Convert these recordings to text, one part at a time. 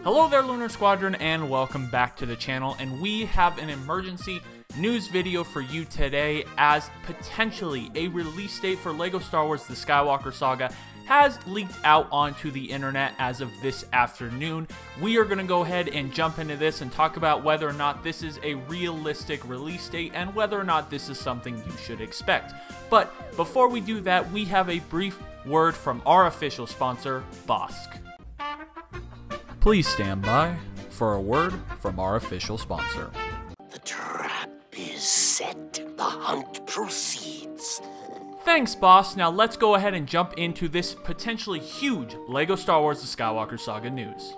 Hello there, Lunar Squadron, and welcome back to the channel. And we have an emergency news video for you today, as potentially a release date for LEGO Star Wars The Skywalker Saga has leaked out onto the internet as of this afternoon. We are going to go ahead and jump into this and talk about whether or not this is a realistic release date and whether or not this is something you should expect. But before we do that, we have a brief word from our official sponsor, Bosk. Please stand by for a word from our official sponsor. The trap is set. The hunt proceeds. Thanks, boss. Now let's go ahead and jump into this potentially huge LEGO Star Wars The Skywalker Saga news.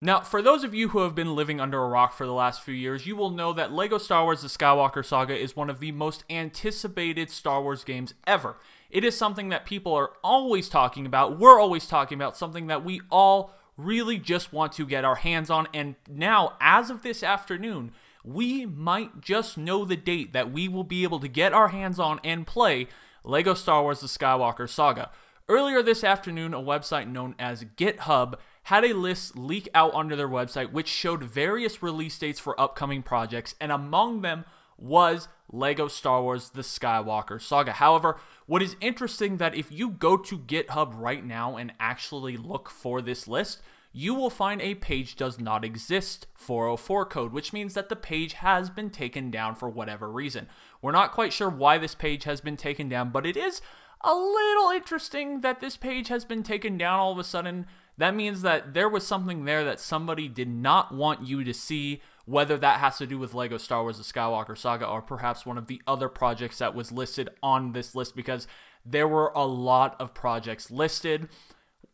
Now, for those of you who have been living under a rock for the last few years, you will know that LEGO Star Wars The Skywalker Saga is one of the most anticipated Star Wars games ever. It is something that people are always talking about, we're always talking about, something that we all really just want to get our hands on, and now, as of this afternoon, we might just know the date that we will be able to get our hands on and play LEGO Star Wars The Skywalker Saga. Earlier this afternoon, a website known as GitHub had a list leak out onto their website which showed various release dates for upcoming projects, and among them was LEGO Star Wars The Skywalker Saga. However, what is interesting that if you go to GitHub right now and actually look for this list, you will find a page does not exist 404 code, which means that the page has been taken down for whatever reason. We're not quite sure why this page has been taken down, but it is a little interesting that this page has been taken down all of a sudden. That means that there was something there that somebody did not want you to see, whether that has to do with LEGO Star Wars The Skywalker Saga or perhaps one of the other projects that was listed on this list, because there were a lot of projects listed.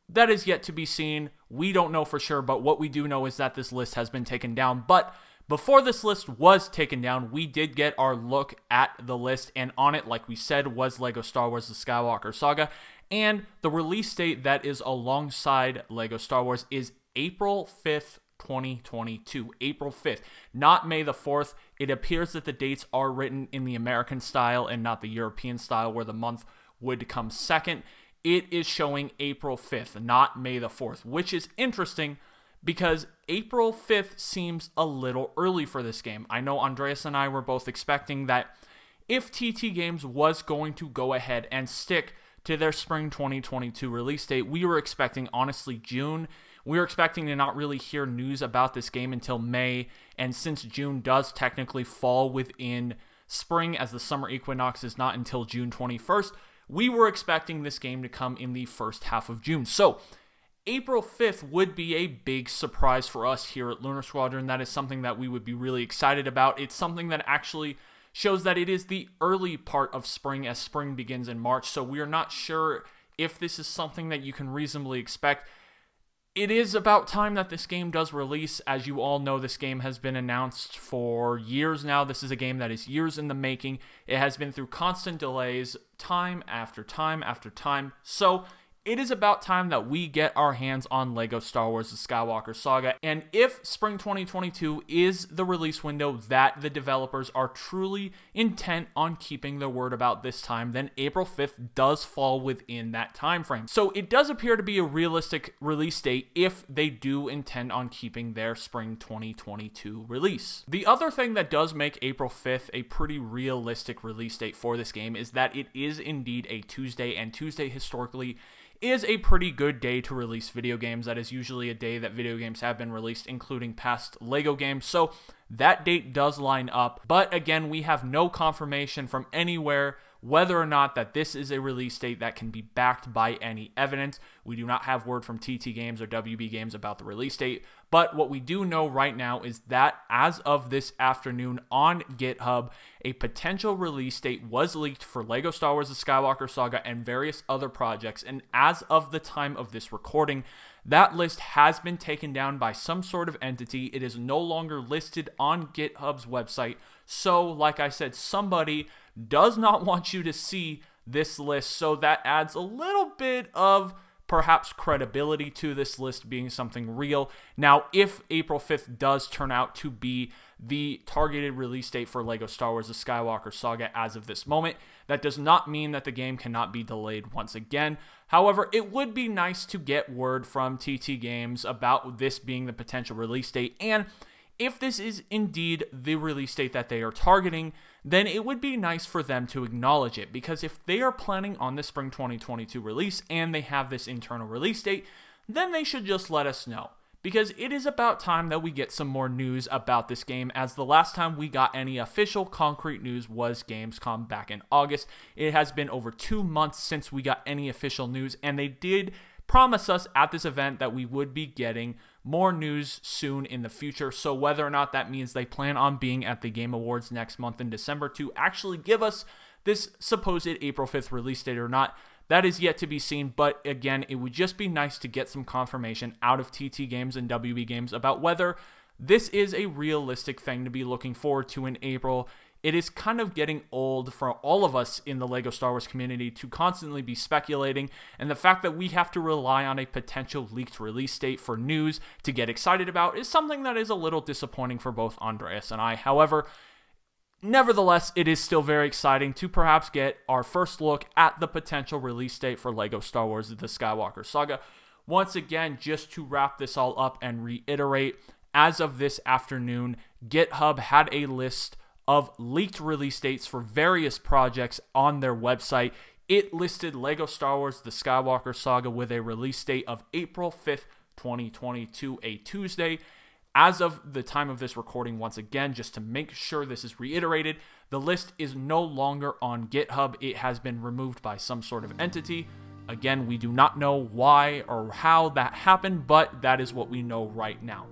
That is yet to be seen. We don't know for sure, but what we do know is that this list has been taken down. But before this list was taken down, we did get our look at the list, and on it, like we said, was LEGO Star Wars The Skywalker Saga. And the release date that is alongside LEGO Star Wars is April 5th, 2022. April 5th, not May the 4th. It appears that the dates are written in the American style and not the European style, where the month would come second. It is showing April 5th, not May the 4th, which is interesting because April 5th seems a little early for this game. I know Andreas and I were both expecting that if TT Games was going to go ahead and stick to their spring 2022 release date, we were expecting, honestly, June. We were expecting to not really hear news about this game until May, and since June does technically fall within spring, as the summer equinox is not until June 21st, we were expecting this game to come in the first half of June. So April 5th would be a big surprise for us here at Lunar Squadron. That is something that we would be really excited about. It's something that actually shows that it is the early part of spring, as spring begins in March, so we are not sure if this is something that you can reasonably expect. It is about time that this game does release. As you all know, this game has been announced for years now. This is a game that is years in the making. It has been through constant delays, time after time after time, so it is about time that we get our hands on LEGO Star Wars The Skywalker Saga. And if spring 2022 is the release window that the developers are truly intent on keeping their word about this time, then April 5th does fall within that time frame. So it does appear to be a realistic release date if they do intend on keeping their spring 2022 release. The other thing that does make April 5th a pretty realistic release date for this game is that it is indeed a Tuesday, and Tuesday historically is a pretty good day to release video games. That is usually a day that video games have been released, including past LEGO games. So that date does line up. But again, we have no confirmation from anywhere whether or not that this is a release date that can be backed by any evidence. We do not have word from TT Games or WB Games about the release date. But what we do know right now is that as of this afternoon on GitHub, a potential release date was leaked for LEGO Star Wars The Skywalker Saga and various other projects. And as of the time of this recording, that list has been taken down by some sort of entity. It is no longer listed on GitHub's website. So, like I said, somebody does not want you to see this list. So that adds a little bit of perhaps credibility to this list being something real. Now, if April 5th does turn out to be the targeted release date for LEGO Star Wars The Skywalker Saga as of this moment, that does not mean that the game cannot be delayed once again. However, it would be nice to get word from TT Games about this being the potential release date, and if this is indeed the release date that they are targeting, then it would be nice for them to acknowledge it, because if they are planning on the spring 2022 release and they have this internal release date, then they should just let us know. Because it is about time that we get some more news about this game, as the last time we got any official concrete news was Gamescom back in August. It has been over 2 months since we got any official news, and they did promise us at this event that we would be getting more news soon in the future. So whether or not that means they plan on being at the Game Awards next month in December to actually give us this supposed April 5th release date or not, that is yet to be seen. But again, it would just be nice to get some confirmation out of TT Games and WB Games about whether this is a realistic thing to be looking forward to in April. It is kind of getting old for all of us in the LEGO Star Wars community to constantly be speculating, and the fact that we have to rely on a potential leaked release date for news to get excited about is something that is a little disappointing for both Andreas and I. However, nevertheless, it is still very exciting to perhaps get our first look at the potential release date for LEGO Star Wars The Skywalker Saga. Once again, just to wrap this all up and reiterate, as of this afternoon, GitHub had a list of leaked release dates for various projects on their website. It listed LEGO Star Wars The Skywalker Saga with a release date of April 5th, 2022, a Tuesday. As of the time of this recording, once again, just to make sure this is reiterated, the list is no longer on GitHub. It has been removed by some sort of entity. Again, we do not know why or how that happened, but that is what we know right now.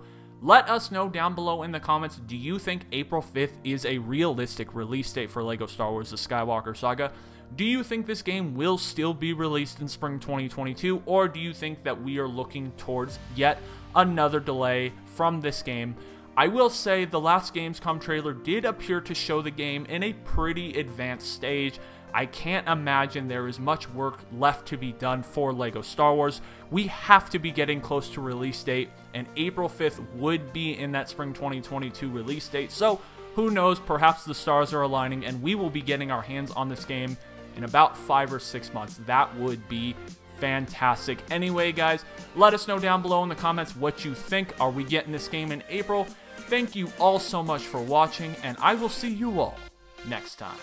Let us know down below in the comments, do you think April 5th is a realistic release date for LEGO Star Wars The Skywalker Saga? Do you think this game will still be released in spring 2022, or do you think that we are looking towards yet another delay from this game? I will say the last Gamescom trailer did appear to show the game in a pretty advanced stage. I can't imagine there is much work left to be done for LEGO Star Wars. We have to be getting close to release date, and April 5th would be in that spring 2022 release date. So who knows, perhaps the stars are aligning and we will be getting our hands on this game in about 5 or 6 months. That would be fantastic. Anyway, guys, let us know down below in the comments what you think. Are we getting this game in April? Thank you all so much for watching, and I will see you all next time.